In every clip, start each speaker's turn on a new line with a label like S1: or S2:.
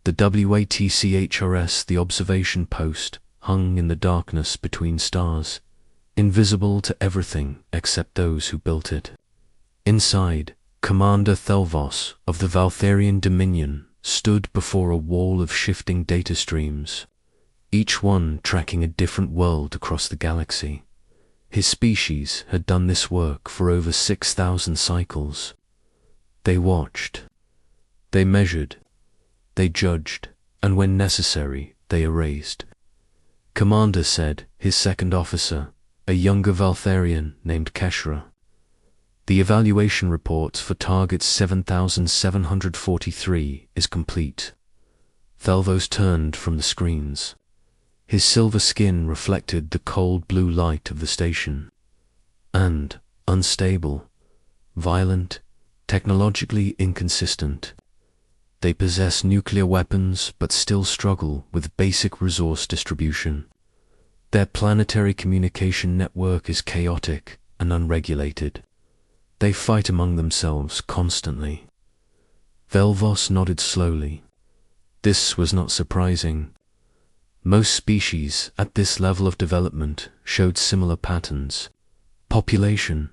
S1: The WATCHRS, the observation post, hung in the darkness between stars, invisible to everything except those who built it. Inside, Commander Thelvos of the Valtharian Dominion stood before a wall of shifting data streams, each one tracking a different world across the galaxy. His species had done this work for over 6,000 cycles. They watched, they measured, they judged, and when necessary, they erased. Commander said, his second officer, a younger Valtharian named Keshra. The evaluation report for target 7743 is complete. Thelvos turned from the screens. His silver skin reflected the cold blue light of the station. And, unstable, violent, technologically inconsistent. They possess nuclear weapons but still struggle with basic resource distribution. Their planetary communication network is chaotic and unregulated. They fight among themselves constantly. Thelvos nodded slowly. This was not surprising. Most species at this level of development showed similar patterns. Population,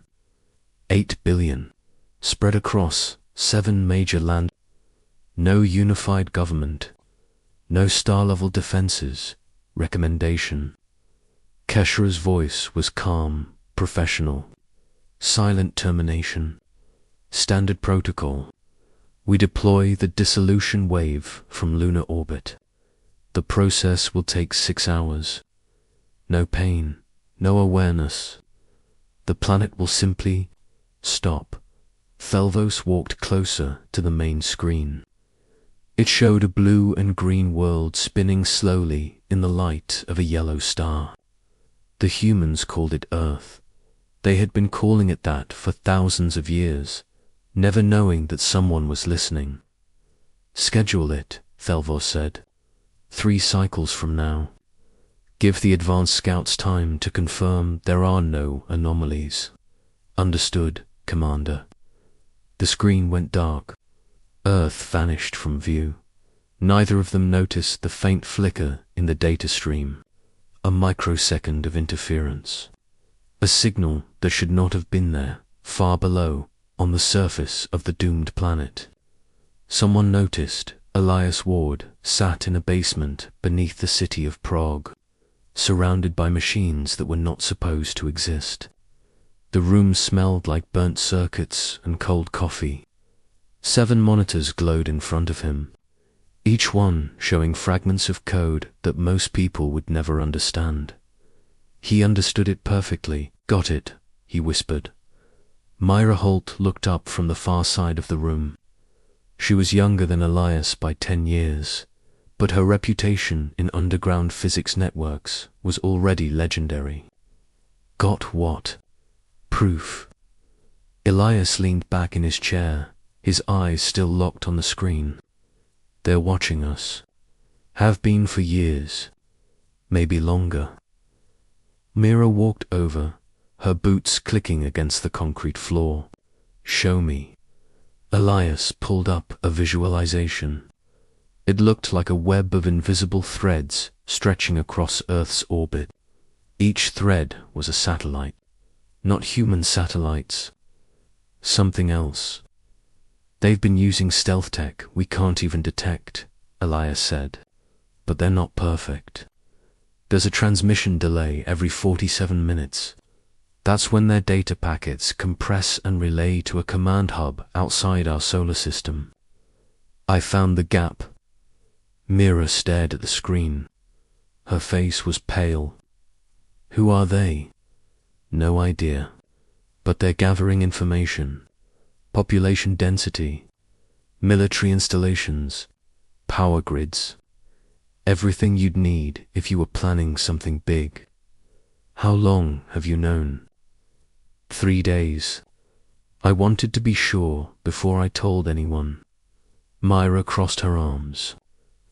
S1: 8 billion, spread across 7 major land. No unified government, no star-level defenses, recommendation. Keshra's voice was calm, professional. Silent termination. Standard protocol. We deploy the dissolution wave from lunar orbit. The process will take 6 hours. No pain, no awareness. The planet will simply stop. Thelvos walked closer to the main screen. It showed a blue and green world spinning slowly in the light of a yellow star. The humans called it Earth. They had been calling it that for thousands of years, never knowing that someone was listening. Schedule it, Thelvos said. 3 cycles from now. Give the advanced scouts time to confirm there are no anomalies. Understood, Commander. The screen went dark. Earth vanished from view. Neither of them noticed the faint flicker in the data stream, a microsecond of interference. A signal that should not have been there, far below, on the surface of the doomed planet. Someone noticed Elias Ward sat in a basement beneath the city of Prague, surrounded by machines that were not supposed to exist. The room smelled like burnt circuits and cold coffee. 7 monitors glowed in front of him, each one showing fragments of code that most people would never understand. He understood it perfectly. Got it, he whispered. Myra Holt looked up from the far side of the room. She was younger than Elias by 10 years, but her reputation in underground physics networks was already legendary. Got what? Proof. Elias leaned back in his chair, his eyes still locked on the screen. They're watching us. Have been for years. Maybe longer. Mira walked over, her boots clicking against the concrete floor. Show me. Elias pulled up a visualization. It looked like a web of invisible threads stretching across Earth's orbit. Each thread was a satellite. Not human satellites. Something else. They've been using stealth tech we can't even detect, Elias said. But they're not perfect. There's a transmission delay every 47 minutes. That's when their data packets compress and relay to a command hub outside our solar system. I found the gap. Mira stared at the screen. Her face was pale. Who are they? No idea. But they're gathering information. Population density, military installations, power grids. Everything you'd need if you were planning something big. How long have you known? 3 days. I wanted to be sure before I told anyone. Myra crossed her arms.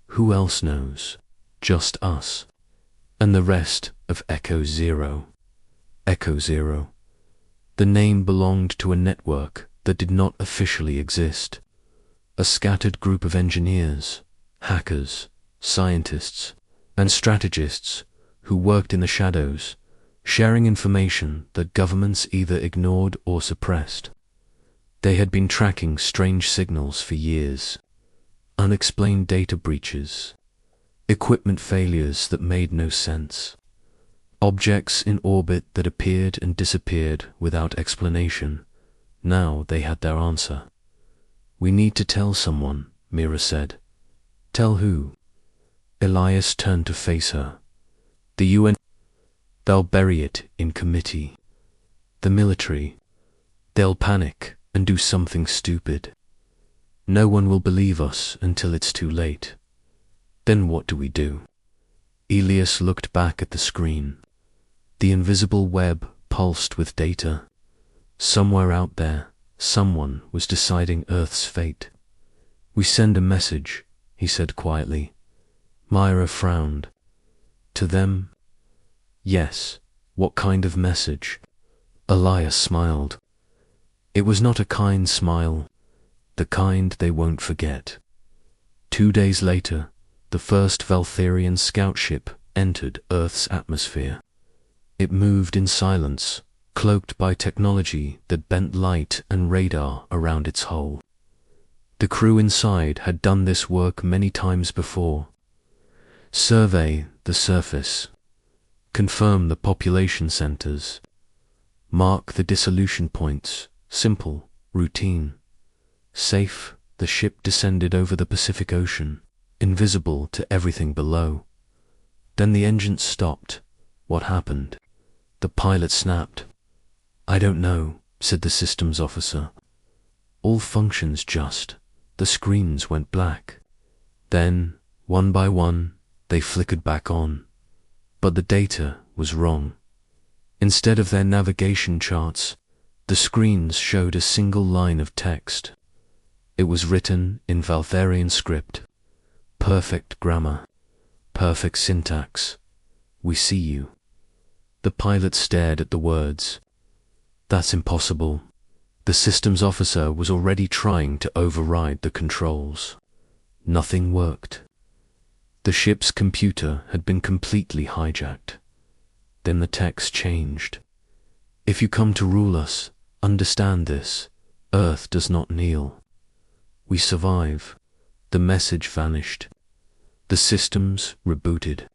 S1: Who else knows? Just us. And the rest of Echo Zero. Echo Zero. The name belonged to a network that did not officially exist. A scattered group of engineers, hackers, scientists, and strategists who worked in the shadows, sharing information that governments either ignored or suppressed. They had been tracking strange signals for years, unexplained data breaches, equipment failures that made no sense, objects in orbit that appeared and disappeared without explanation. Now they had their answer. "We need to tell someone," Mira said. "Tell who?" Elias turned to face her. "The UN. They'll bury it in committee. The military. They'll panic and do something stupid. No one will believe us until it's too late. Then what do we do?" Elias looked back at the screen. The invisible web pulsed with data. Somewhere out there, someone was deciding Earth's fate. "We send a message," he said quietly. Myra frowned. "To them?" "Yes. What kind of message?" Elias smiled. It was not a kind smile, the kind they won't forget. 2 days later, the first Valtherian scout ship entered Earth's atmosphere. It moved in silence, cloaked by technology that bent light and radar around its hull. The crew inside had done this work many times before. Survey the surface, confirm the population centers, mark the dissolution points. Simple, routine. Safe, the ship descended over the Pacific Ocean, invisible to everything below. Then the engines stopped. What happened? The pilot snapped. "I don't know," said the systems officer. "All functions just. The screens went black. Then, one by one, they flickered back on. But the data was wrong. Instead of their navigation charts, the screens showed a single line of text. It was written in Valtherian script. Perfect grammar. Perfect syntax. We see you." The pilot stared at the words. "That's impossible." The systems officer was already trying to override the controls. Nothing worked. The ship's computer had been completely hijacked. Then the text changed. "If you come to rule us, understand this. Earth does not kneel. We survive." The message vanished. The systems rebooted.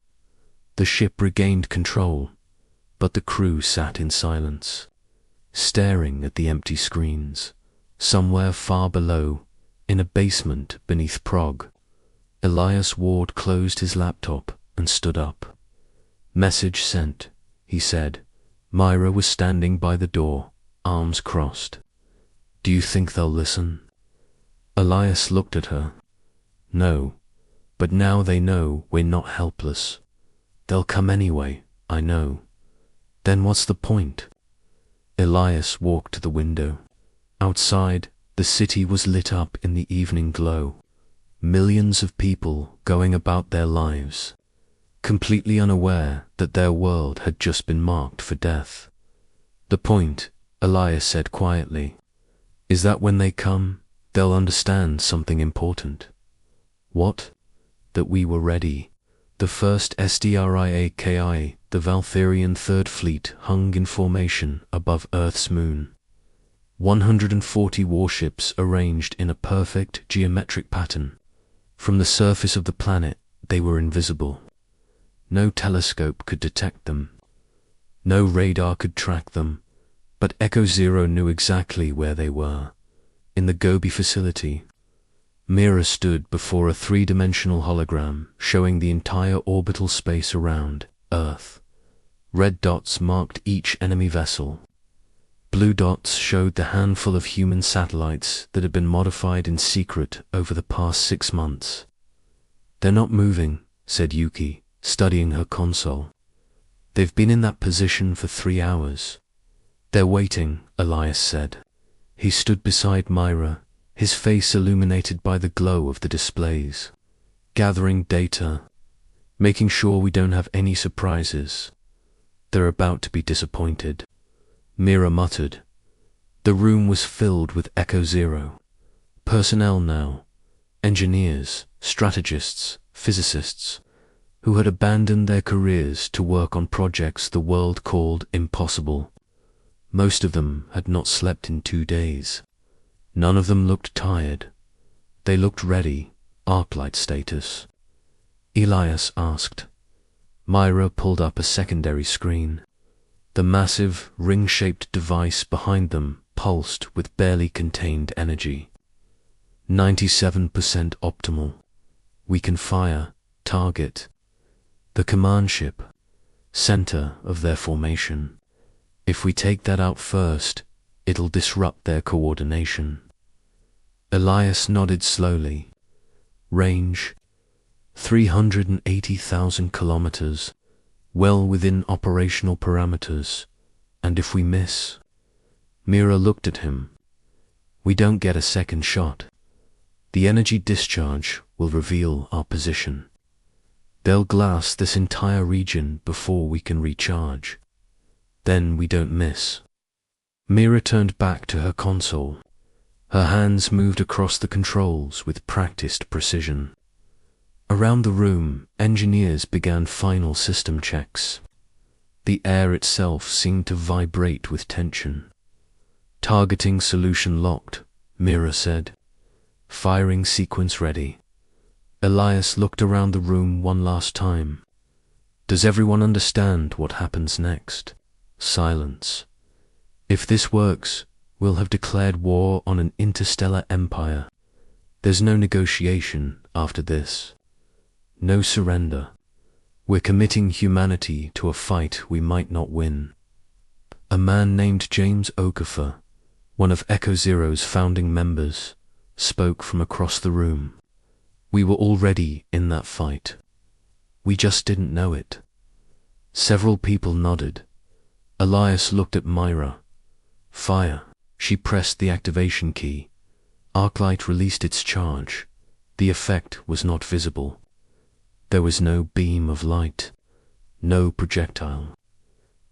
S1: The ship regained control, but the crew sat in silence, staring at the empty screens. Somewhere far below, in a basement beneath Prague, Elias Ward closed his laptop and stood up. "Message sent," he said. Myra was standing by the door, arms crossed. "Do you think they'll listen?" Elias looked at her. "No, but now they know we're not helpless. They'll come anyway, I know. Then what's the point?" Elias walked to the window. Outside, the city was lit up in the evening glow. Millions of people going about their lives, completely unaware that their world had just been marked for death. "The point," Elias said quietly, "is that when they come, they'll understand something important." "What?" "That we were ready." The first SDRIAKI, the Valtherian Third Fleet, hung in formation above Earth's moon. 140 warships arranged in a perfect geometric pattern. From the surface of the planet, they were invisible. No telescope could detect them. No radar could track them, but Echo Zero knew exactly where they were. In the Gobi facility, Mira stood before a three-dimensional hologram showing the entire orbital space around Earth. Red dots marked each enemy vessel. Blue dots showed the handful of human satellites that had been modified in secret over the past 6 months. "They're not moving," said Yuki, studying her console. "They've been in that position for 3 hours." "They're waiting," Elias said. He stood beside Myra, his face illuminated by the glow of the displays. "Gathering data, making sure we don't have any surprises. They're about to be disappointed." Mira muttered. The room was filled with Echo Zero. Personnel now, engineers, strategists, physicists, who had abandoned their careers to work on projects the world called impossible. Most of them had not slept in 2 days. None of them looked tired. They looked ready, Arclight status. Elias asked. Myra pulled up a secondary screen. The massive, ring-shaped device behind them pulsed with barely contained energy. 97% optimal. We can fire, target. The command ship, center of their formation. If we take that out first, it'll disrupt their coordination. Elias nodded slowly. Range, 380,000 kilometers, well within operational parameters. And if we miss? Mira looked at him. We don't get a second shot. The energy discharge will reveal our position. They'll glass this entire region before we can recharge. Then we don't miss. Mira turned back to her console. Her hands moved across the controls with practiced precision. Around the room, engineers began final system checks. The air itself seemed to vibrate with tension. Targeting solution locked, Mira said. Firing sequence ready. Elias looked around the room one last time. Does everyone understand what happens next? Silence. If this works, we'll have declared war on an interstellar empire. There's no negotiation after this. No surrender. We're committing humanity to a fight we might not win. A man named James Okafor, one of Echo Zero's founding members, spoke from across the room. We were already in that fight. We just didn't know it. Several people nodded. Elias looked at Myra. Fire. She pressed the activation key. Arclight released its charge. The effect was not visible. There was no beam of light, no projectile,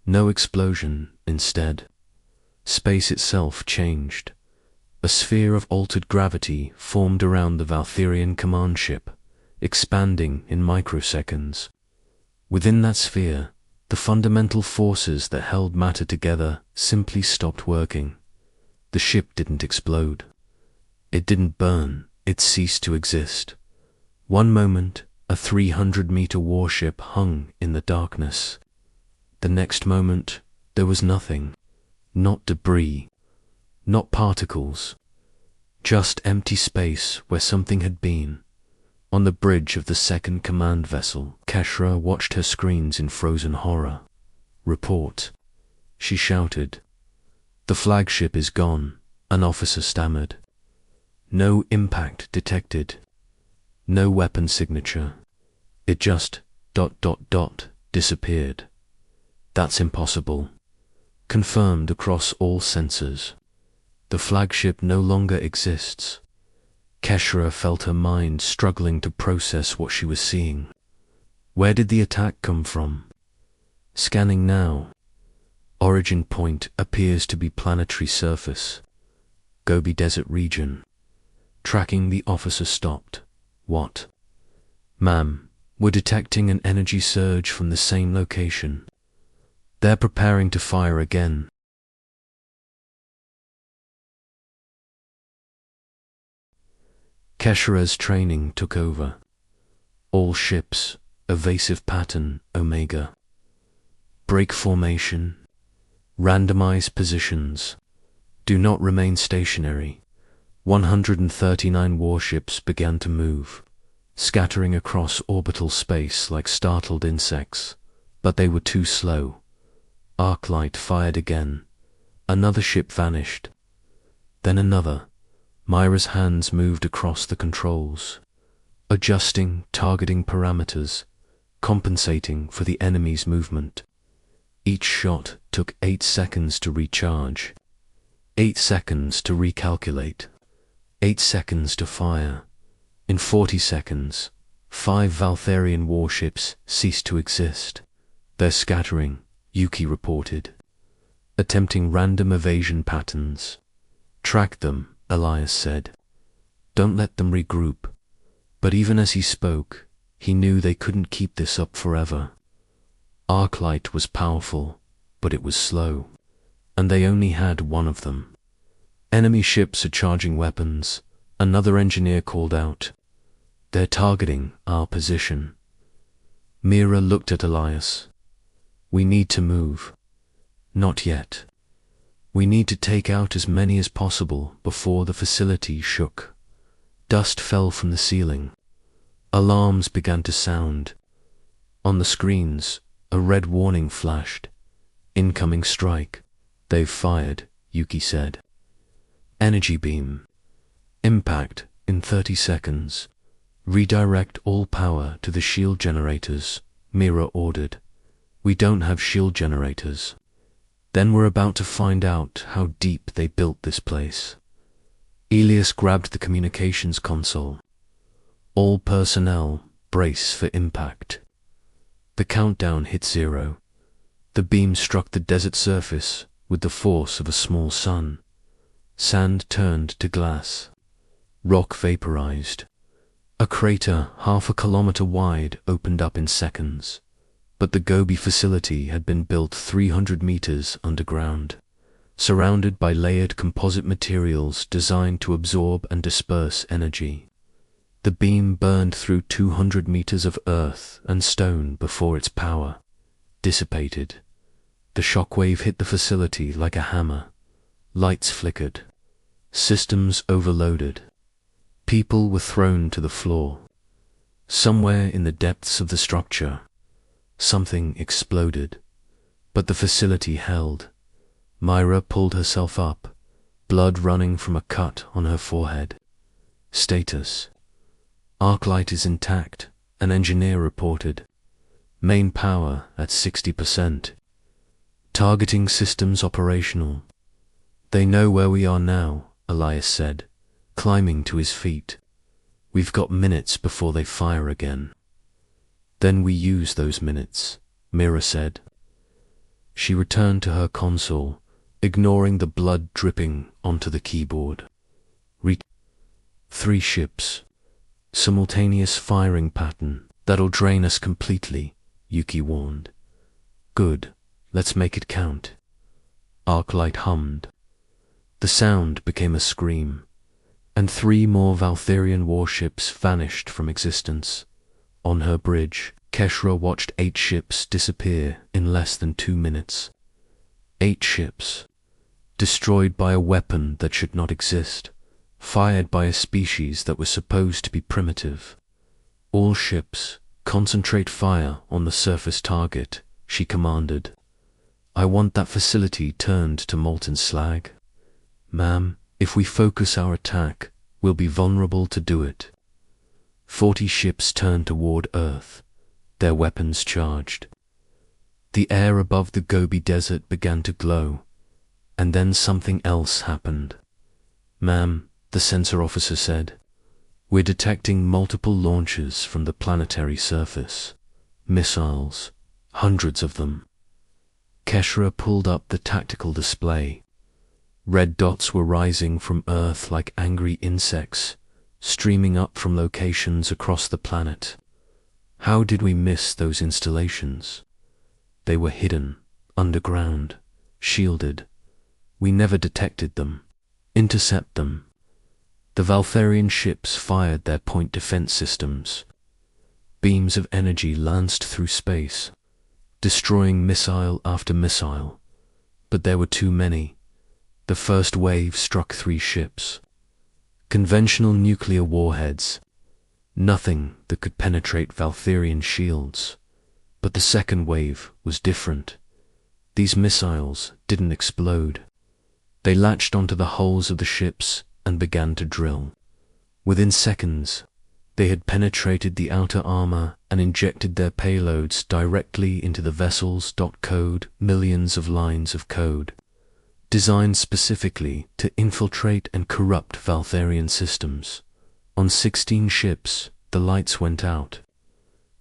S1: no explosion. Instead, space itself changed. A sphere of altered gravity formed around the Valtherian command ship, expanding in microseconds. Within that sphere, the fundamental forces that held matter together simply stopped working. The ship didn't explode. It didn't burn. It ceased to exist. One moment, a 300-meter warship hung in the darkness. The next moment, there was nothing. Not debris. Not particles. Just empty space where something had been. On the bridge of the second command vessel, Keshra watched her screens in frozen horror. Report. She shouted. The flagship is gone, an officer stammered. No impact detected. No weapon signature. It just ... disappeared. That's impossible. Confirmed across all sensors. The flagship no longer exists. Keshra felt her mind struggling to process what she was seeing. Where did the attack come from? Scanning now. Origin point appears to be planetary surface. Gobi Desert region. Tracking the officer stopped. What? Ma'am, we're detecting an energy surge from the same location. They're preparing to fire again. Keshra's training took over. All ships, evasive pattern, Omega. Break formation. Randomize positions. Do not remain stationary. 139 warships began to move, scattering across orbital space like startled insects, but they were too slow. Arclight fired again. Another ship vanished. Then another. Myra's hands moved across the controls, adjusting targeting parameters, compensating for the enemy's movement. Each shot took 8 seconds to recharge, 8 seconds to recalculate, 8 seconds to fire. In 40 seconds, 5 Valtherian warships ceased to exist. They're scattering, Yuki reported. Attempting random evasion patterns. Track them, Elias said. Don't let them regroup. But even as he spoke, he knew they couldn't keep this up forever. Arclight was powerful, but it was slow, and they only had one of them. Enemy ships are charging weapons, another engineer called out. They're targeting our position. Mira looked at Elias. We need to move. Not yet. We need to take out as many as possible before the facility shook. Dust fell from the ceiling. Alarms began to sound. On the screens, a red warning flashed. Incoming strike. They've fired, Yuki said. Energy beam. Impact in 30 seconds. Redirect all power to the shield generators, Mira ordered. We don't have shield generators. Then we're about to find out how deep they built this place. Elias grabbed the communications console. All personnel, brace for impact. The countdown hit 0. The beam struck the desert surface with the force of a small sun. Sand turned to glass. Rock vaporized. A crater half a kilometer wide opened up in seconds. But the Gobi facility had been built 300 meters underground, surrounded by layered composite materials designed to absorb and disperse energy. The beam burned through 200 meters of earth and stone before its power dissipated. The shockwave hit the facility like a hammer. Lights flickered. Systems overloaded. People were thrown to the floor. Somewhere in the depths of the structure, something exploded, but the facility held. Myra pulled herself up, blood running from a cut on her forehead. Status. Arclight is intact, an engineer reported. Main power at 60%. Targeting systems operational. They know where we are now, Elias said, climbing to his feet. We've got minutes before they fire again. Then we use those minutes, Mira said. She returned to her console, ignoring the blood dripping onto the keyboard. 3 ships. Simultaneous firing pattern. That'll drain us completely, Yuki warned. Good, let's make it count. Arclight hummed. The sound became a scream, and 3 more Valtherian warships vanished from existence. On her bridge, Keshra watched 8 ships disappear in less than 2 minutes. 8 ships, destroyed by a weapon that should not exist, fired by a species that was supposed to be primitive. All ships, concentrate fire on the surface target, she commanded. I want that facility turned to molten slag. Ma'am, if we focus our attack, we'll be vulnerable to do it. 40 ships turned toward Earth, their weapons charged. The air above the Gobi Desert began to glow, and then something else happened. Ma'am, the sensor officer said, we're detecting multiple launches from the planetary surface. Missiles, hundreds of them. Keshra pulled up the tactical display. Red dots were rising from Earth like angry insects, streaming up from locations across the planet. How did we miss those installations? They were hidden, underground, shielded. We never detected them. Intercept them. The Valtherian ships fired their point defense systems. Beams of energy lanced through space, destroying missile after missile. But there were too many. The first wave struck 3 ships. Conventional nuclear warheads. Nothing that could penetrate Valtherian shields. But the second wave was different. These missiles didn't explode. They latched onto the hulls of the ships and began to drill. Within seconds, they had penetrated the outer armor and injected their payloads directly into the vessel's .code, millions of lines of code, designed specifically to infiltrate and corrupt Valtherian systems. On 16 ships, the lights went out.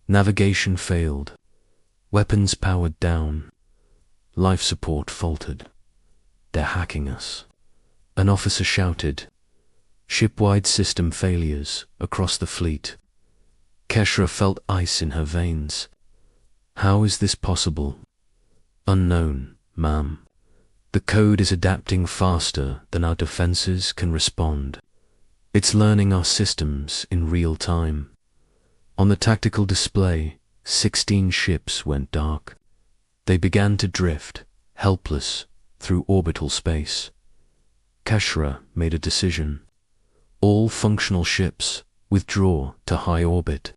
S1: Navigation failed. Weapons powered down. Life support faltered. They're hacking us. An officer shouted. Shipwide system failures across the fleet. Keshra felt ice in her veins. How is this possible? Unknown, ma'am. The code is adapting faster than our defenses can respond. It's learning our systems in real time. On the tactical display, 16 ships went dark. They began to drift, helpless, through orbital space. Keshra made a decision. All functional ships withdraw to high orbit.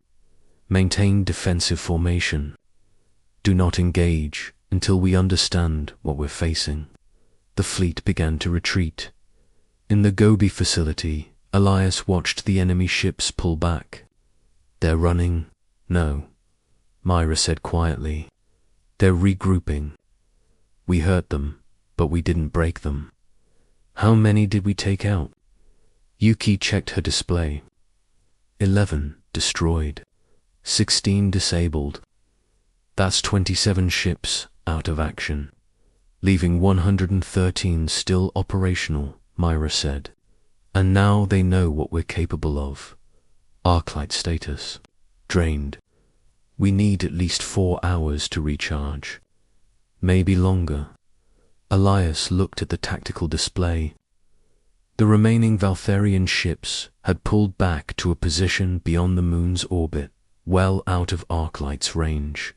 S1: Maintain defensive formation. Do not engage until we understand what we're facing. The fleet began to retreat. In the Gobi facility, Elias watched the enemy ships pull back. They're running? No, Myra said quietly. They're regrouping. We hurt them, but we didn't break them. How many did we take out? Yuki checked her display. 11 destroyed. 16 disabled. That's 27 ships out of action, leaving 113 still operational, Myra said. And now they know what we're capable of. Arclight status. Drained. We need at least 4 hours to recharge. Maybe longer. Elias looked at the tactical display. The remaining Valtharian ships had pulled back to a position beyond the moon's orbit, well out of Arclight's range.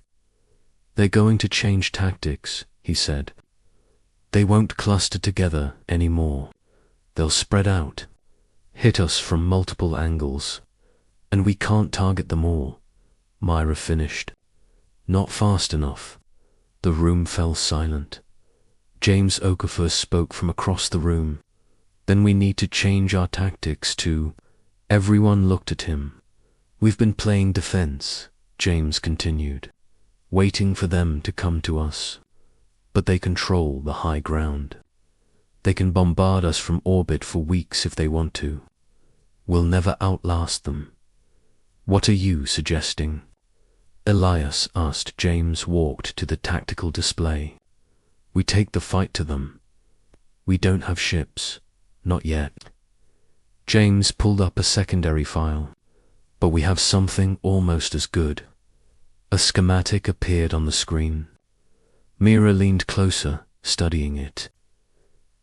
S1: They're going to change tactics, he said. They won't cluster together anymore. They'll spread out, hit us from multiple angles, and we can't target them all, Myra finished. Not fast enough. The room fell silent. James Okafor spoke from across the room. Then we need to change our tactics too. Everyone looked at him. We've been playing defense, James continued, waiting for them to come to us. But they control the high ground. They can bombard us from orbit for weeks if they want to. We'll never outlast them. What are you suggesting? Elias asked. James walked to the tactical display. We take the fight to them. We don't have ships. Not yet. James pulled up a secondary file. But we have something almost as good. A schematic appeared on the screen. Mira leaned closer, studying it.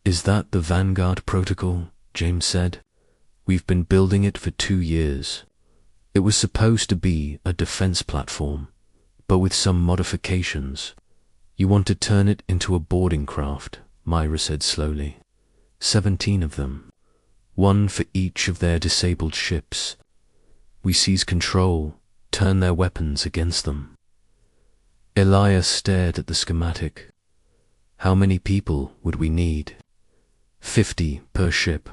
S1: Is that the Vanguard protocol? James said. We've been building it for 2 years. It was supposed to be a defense platform, but with some modifications. You want to turn it into a boarding craft, Myra said slowly. 17 of them. 1 for each of their disabled ships. We seize control, turn their weapons against them. Elias stared at the schematic. How many people would we need? 50 per ship.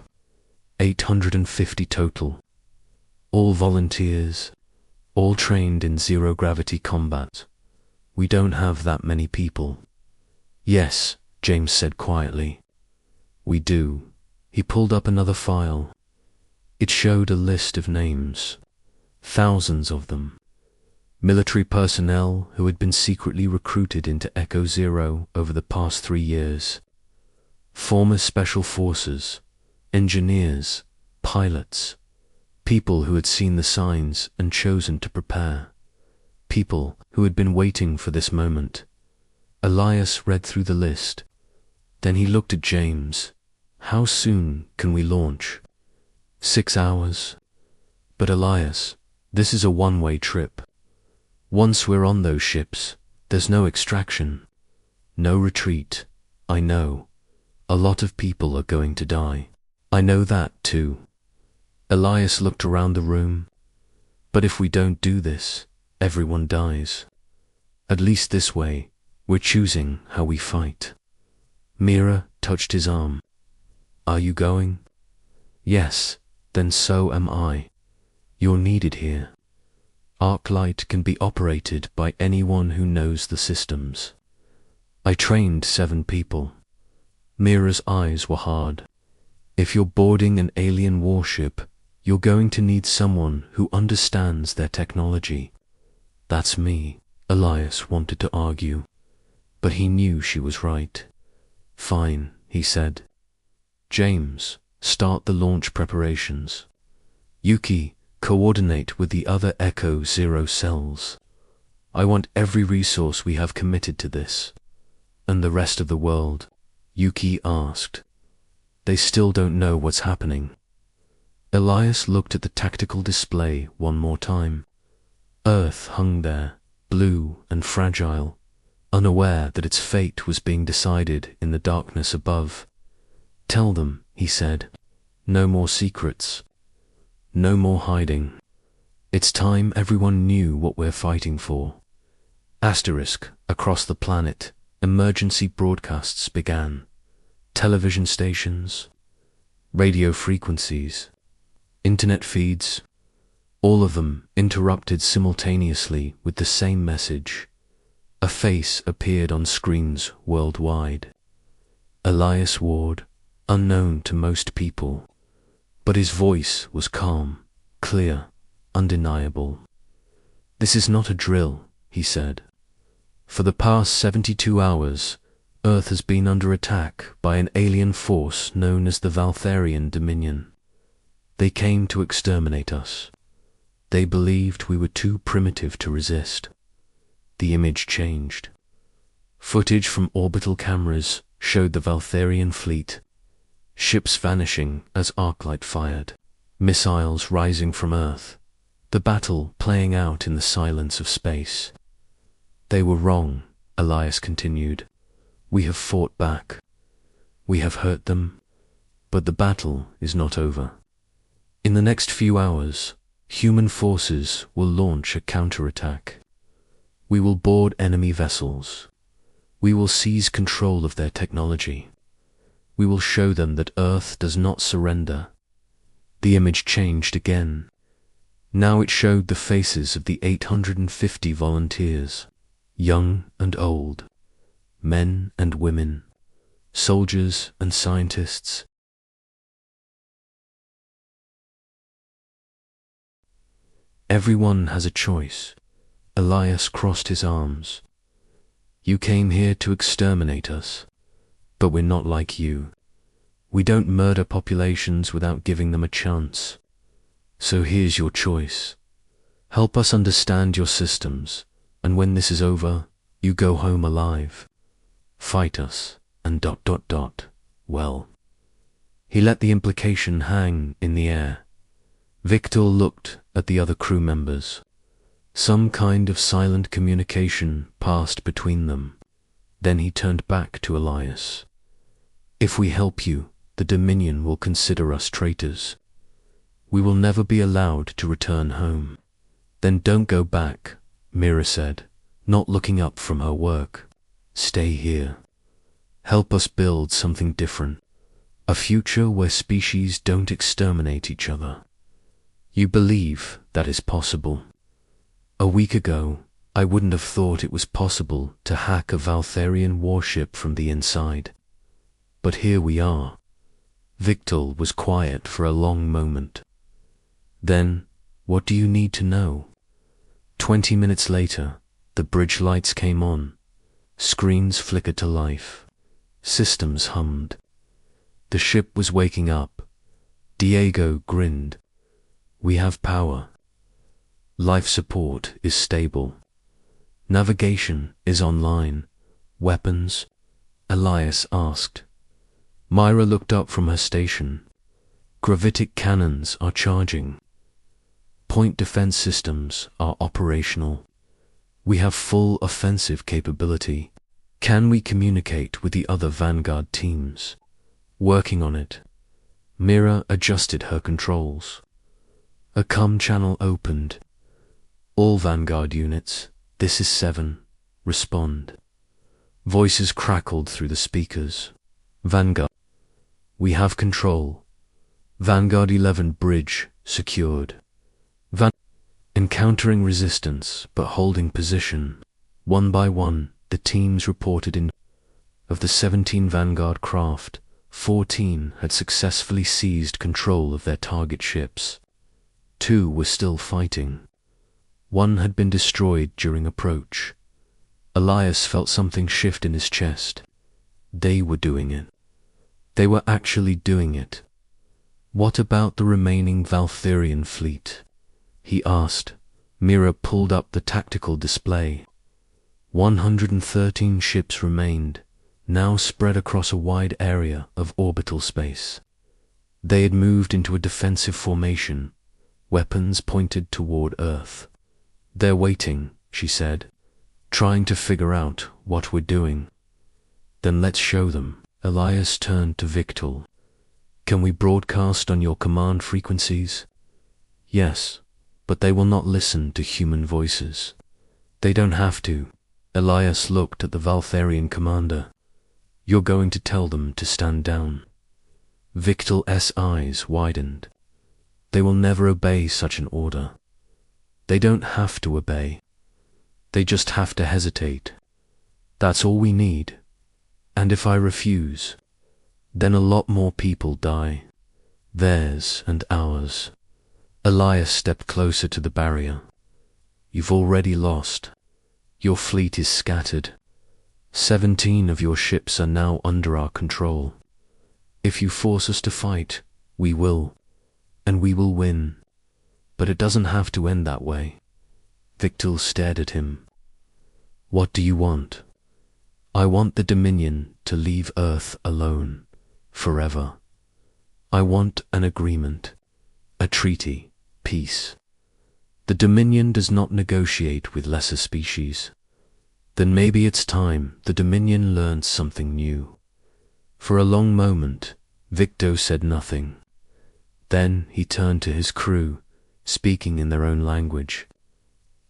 S1: 850 total. All volunteers, all trained in zero-gravity combat. We don't have that many people. Yes, James said quietly. We do. He pulled up another file. It showed a list of names. Thousands of them. Military personnel who had been secretly recruited into Echo Zero over the past 3 years. Former special forces, engineers, pilots, people who had seen the signs and chosen to prepare, people who had been waiting for this moment. Elias read through the list. Then he looked at James. How soon can we launch? 6 hours. But Elias, this is a one-way trip. Once we're on those ships, there's no extraction, no retreat. I know. A lot of people are going to die. I know that too. Elias looked around the room. But if we don't do this, everyone dies. At least this way, we're choosing how we fight. Mira touched his arm. Are you going? Yes, then so am I. You're needed here. Arclight can be operated by anyone who knows the systems. I trained 7 people. Mira's eyes were hard. If you're boarding an alien warship, you're going to need someone who understands their technology. That's me, Elias wanted to argue. But he knew she was right. Fine, he said. James, start the launch preparations. Yuki, Coordinate with the other Echo Zero cells. I want every resource we have committed to this. And the rest of the world? Yuki asked. They still don't know what's happening. Elias looked at the tactical display one more time. Earth hung there, blue and fragile, unaware that its fate was being decided in the darkness above. Tell them, he said. No more secrets. No more hiding. It's time everyone knew what we're fighting for. Asterisk, across the planet, emergency broadcasts began. Television stations, radio frequencies, internet feeds, all of them interrupted simultaneously with the same message. A face appeared on screens worldwide. Elias Ward, unknown to most people, but his voice was calm, clear, undeniable. This is not a drill, he said. For the past 72 hours, Earth has been under attack by an alien force known as the Valtharian Dominion. They came to exterminate us. They believed we were too primitive to resist. The image changed. Footage from orbital cameras showed the Valtharian fleet, ships vanishing as arclight fired, missiles rising from Earth, the battle playing out in the silence of space. They were wrong, Elias continued. We have fought back. We have hurt them, but the battle is not over. In the next few hours, human forces will launch a counterattack. We will board enemy vessels. We will seize control of their technology. We will show them that Earth does not surrender. The image changed again. Now it showed the faces of the 850 volunteers, young and old, men and women, soldiers and scientists. Everyone has a choice. Elias crossed his arms. You came here to exterminate us, but we're not like you. We don't murder populations without giving them a chance. So here's your choice. Help us understand your systems, and when this is over, you go home alive. Fight us, and ... Well. He let the implication hang in the air. Victor looked at the other crew members. Some kind of silent communication passed between them. Then he turned back to Elias. If we help you, the Dominion will consider us traitors. We will never be allowed to return home. Then don't go back, Mira said, not looking up from her work. Stay here. Help us build something different. A future where species don't exterminate each other. You believe that is possible. A week ago, I wouldn't have thought it was possible to hack a Valtharian warship from the inside. But here we are. Victor was quiet for a long moment. Then, what do you need to know? 20 minutes later, the bridge lights came on. Screens flickered to life. Systems hummed. The ship was waking up. Diego grinned. We have power. Life support is stable. Navigation is online. Weapons? Elias asked. Myra looked up from her station. Gravitic cannons are charging. Point defense systems are operational. We have full offensive capability. Can we communicate with the other Vanguard teams? Working on it. Mira adjusted her controls. A comm channel opened. All Vanguard units, this is 7, respond. Voices crackled through the speakers. Vanguard. We have control. Vanguard 11 bridge secured. Encountering resistance but holding position. One by one, the teams reported in. Of the 17 Vanguard craft, 14 had successfully seized control of their target ships. 2 were still fighting. 1 had been destroyed during approach. Elias felt something shift in his chest. They were doing it. They were actually doing it. What about the remaining Valtharian fleet? he asked. Mira pulled up the tactical display. 113 ships remained, now spread across a wide area of orbital space. They had moved into a defensive formation, weapons pointed toward Earth. "They're waiting," she said, "trying to figure out what we're doing." "Then let's show them." Elias turned to Victor. "Can we broadcast on your command frequencies?" "Yes, but they will not listen to human voices." "They don't have to." Elias looked at the Valtharian commander. "You're going to tell them to stand down." Victor's eyes widened. "They will never obey such an order." "They don't have to obey. They just have to hesitate. That's all we need. And if I refuse, then a lot more people die. Theirs and ours." Elias stepped closer to the barrier. "You've already lost. Your fleet is scattered. 17 of your ships are now under our control. If you force us to fight, we will, and we will win. But it doesn't have to end that way." Victor stared at him. "What do you want?" "I want the Dominion to leave Earth alone, forever. I want an agreement, a treaty, peace. The Dominion does not negotiate with lesser species." "Then maybe it's time the Dominion learned something new." For a long moment, Victor said nothing. Then he turned to his crew, speaking in their own language.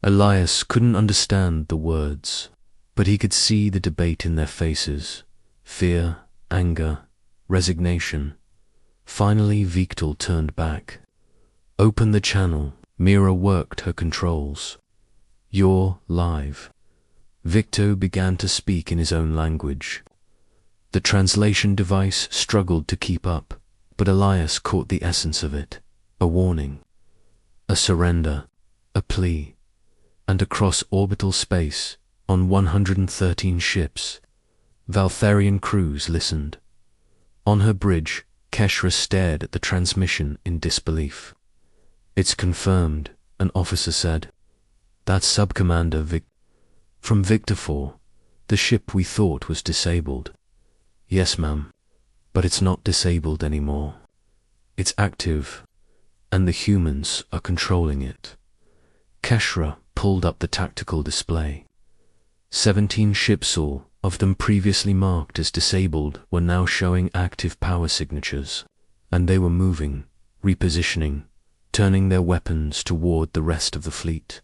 S1: Elias couldn't understand the words, but he could see the debate in their faces: fear, anger, resignation. Finally, Victor turned back. "Open the channel." Mira worked her controls. "You're live." Victor began to speak in his own language. The translation device struggled to keep up, but Elias caught the essence of it: a warning, a surrender, a plea. And across orbital space, on 113 ships, Valtharian crews listened. On her bridge, Keshra stared at the transmission in disbelief. "It's confirmed," an officer said. "That's Sub-Commander from Victor 4, the ship we thought was disabled." "Yes, ma'am, but it's not disabled anymore. It's active, and the humans are controlling it." Keshra pulled up the tactical display. 17 ships, all of them previously marked as disabled, were now showing active power signatures, and they were moving, repositioning, turning their weapons toward the rest of the fleet.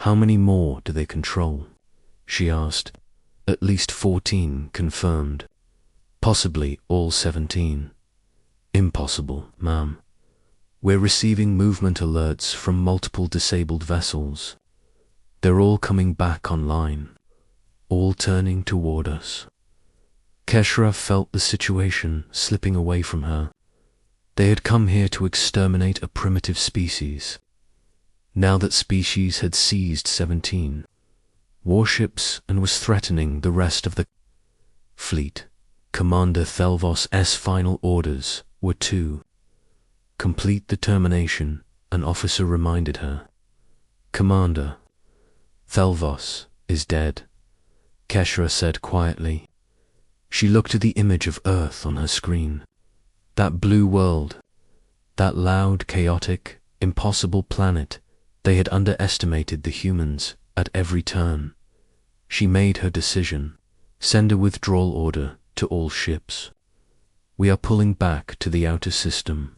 S1: "How many more do they control?" she asked. "At least 14 confirmed. Possibly all 17. "Impossible, ma'am. We're receiving movement alerts from multiple disabled vessels. They're all coming back online, all turning toward us." Keshra felt the situation slipping away from her. They had come here to exterminate a primitive species. Now that species had seized 17 warships and was threatening the rest of the fleet. Commander Thelvos's final orders were to complete the termination, an officer reminded her. "Commander, Thelvos is dead," Keshra said quietly. She looked at the image of Earth on her screen. That blue world, that loud, chaotic, impossible planet. They had underestimated the humans at every turn. She made her decision: send a withdrawal order to all ships. "We are pulling back to the outer system.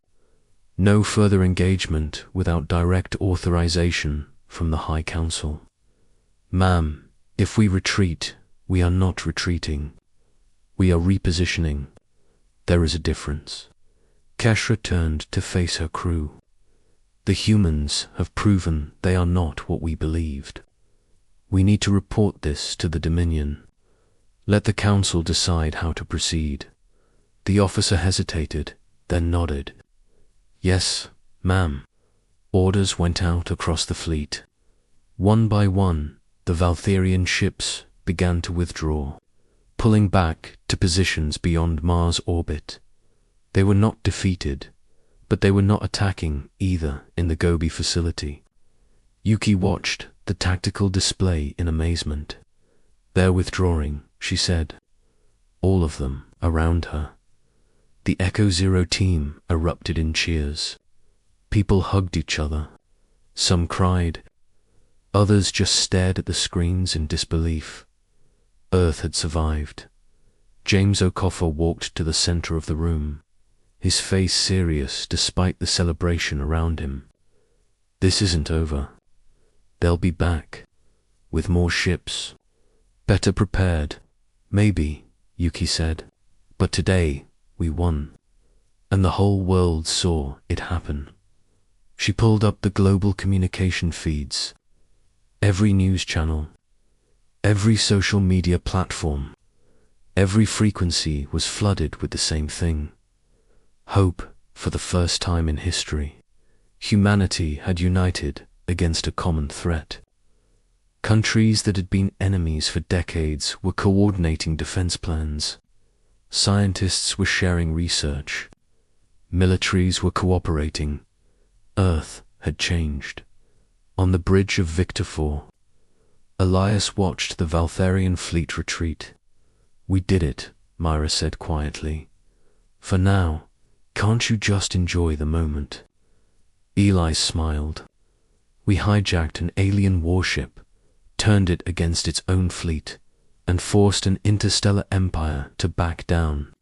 S1: No further engagement without direct authorization from the High Council." "Ma'am, if we retreat, we are not retreating. We are repositioning. There is a difference." Keshra turned to face her crew. "The humans have proven they are not what we believed. We need to report this to the Dominion. Let the Council decide how to proceed." The officer hesitated, then nodded. "Yes, ma'am." Orders went out across the fleet. One by one, the Valtharian ships began to withdraw, pulling back to positions beyond Mars' orbit. They were not defeated, but they were not attacking either in the Gobi facility. Yuki watched the tactical display in amazement. "They're withdrawing," she said. All of them around her. The Echo Zero team erupted in cheers. People hugged each other. Some cried. Others just stared at the screens in disbelief. Earth had survived. James O'Coffer walked to the center of the room, his face serious despite the celebration around him. "This isn't over. They'll be back, with more ships, better prepared." "Maybe," Yuki said, "but today we won." And the whole world saw it happen. She pulled up the global communication feeds. Every news channel, every social media platform, every frequency was flooded with the same thing. Hope for the first time in history. Humanity had united against a common threat. Countries that had been enemies for decades were coordinating defense plans. Scientists were sharing research. Militaries were cooperating. Earth had changed. On the bridge of Victor IV, Elias watched the Valtharian fleet retreat. "We did it," Myra said quietly. "For now, can't you just enjoy the moment?" Eli smiled. "We hijacked an alien warship, turned it against its own fleet, and forced an interstellar empire to back down.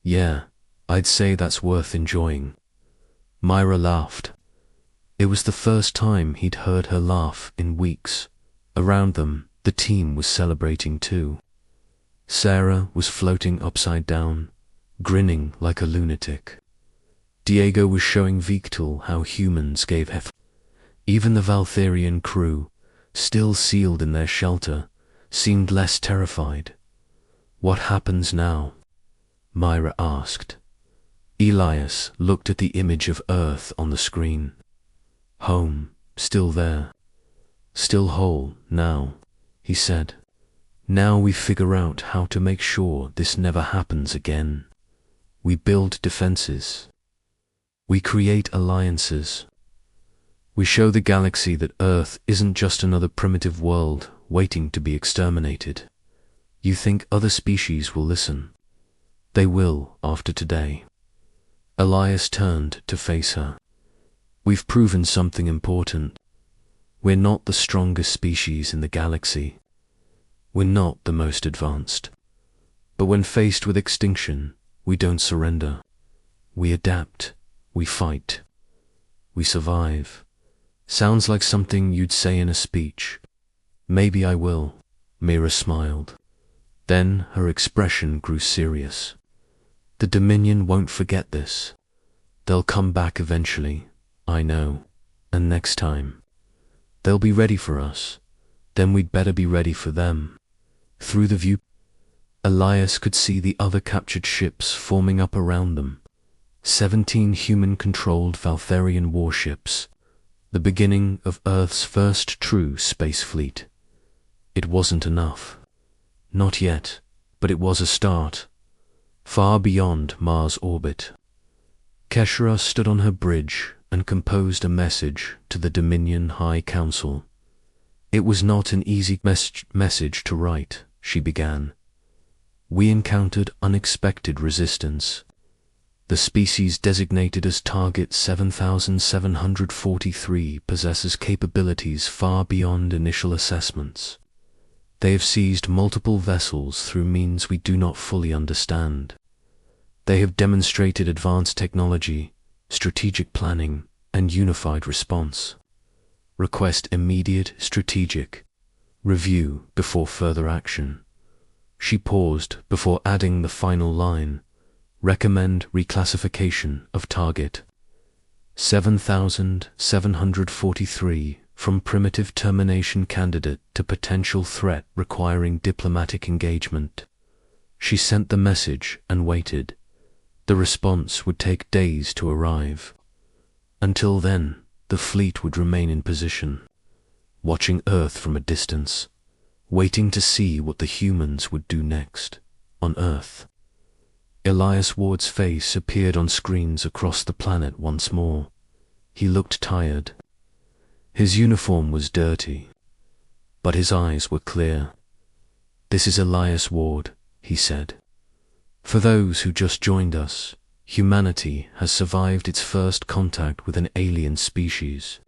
S1: Yeah, I'd say that's worth enjoying." Myra laughed. It was the first time he'd heard her laugh in weeks. Around them, the team was celebrating too. Sarah was floating upside down, grinning like a lunatic. Diego was showing Victor how humans gave F. Even the Valtharian crew, still sealed in their shelter, seemed less terrified. "What happens now?" Myra asked. Elias looked at the image of Earth on the screen. "Home, still there. Still whole now," he said. "Now we figure out how to make sure this never happens again. We build defenses. We create alliances. We show the galaxy that Earth isn't just another primitive world waiting to be exterminated. You think other species will listen? They will after today." Elias turned to face her. "We've proven something important. We're not the strongest species in the galaxy. We're not the most advanced. But when faced with extinction, we don't surrender. We adapt. We fight. We survive." Sounds like something you'd say in a speech. "Maybe I will," Mira smiled. Then her expression grew serious. "The Dominion won't forget this. They'll come back eventually, I know. And next time, they'll be ready for us. Then we'd better be ready for them." Through the view, Elias could see the other captured ships forming up around them. 17 human-controlled Valtharian warships, the beginning of Earth's first true space fleet. It wasn't enough. Not yet, but it was a start. Far beyond Mars' orbit. Keshra stood on her bridge and composed a message to the Dominion High Council. "It was not an easy message to write," she began. "We encountered unexpected resistance. The species designated as Target 7743 possesses capabilities far beyond initial assessments. They have seized multiple vessels through means we do not fully understand. They have demonstrated advanced technology, strategic planning, and unified response. Request immediate strategic review before further action." She paused before adding the final line. "Recommend reclassification of target 7743 from primitive termination candidate to potential threat requiring diplomatic engagement." She sent the message and waited. The response would take days to arrive. Until then, the fleet would remain in position, watching Earth from a distance, waiting to see what the humans would do next on Earth. Elias Ward's face appeared on screens across the planet once more. He looked tired. His uniform was dirty, but his eyes were clear. "This is Elias Ward," he said. "For those who just joined us, humanity has survived its first contact with an alien species.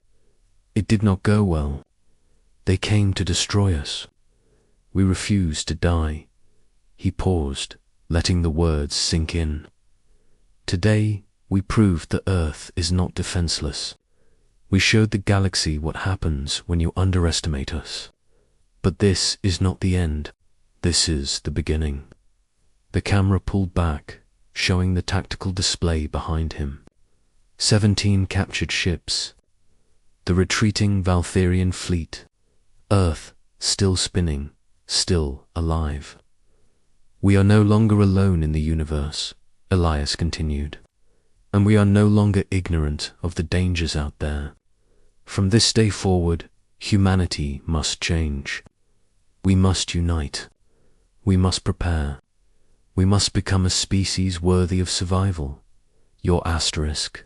S1: It did not go well. They came to destroy us. We refused to die." He paused, letting the words sink in. "Today, we proved the Earth is not defenseless. We showed the galaxy what happens when you underestimate us. But this is not the end. This is the beginning." The camera pulled back, showing the tactical display behind him. 17 captured ships. The retreating Valtherian fleet. Earth still spinning, still alive. "We are no longer alone in the universe," Elias continued. "And we are no longer ignorant of the dangers out there. From this day forward, humanity must change. We must unite. We must prepare. We must become a species worthy of survival. Your asterisk."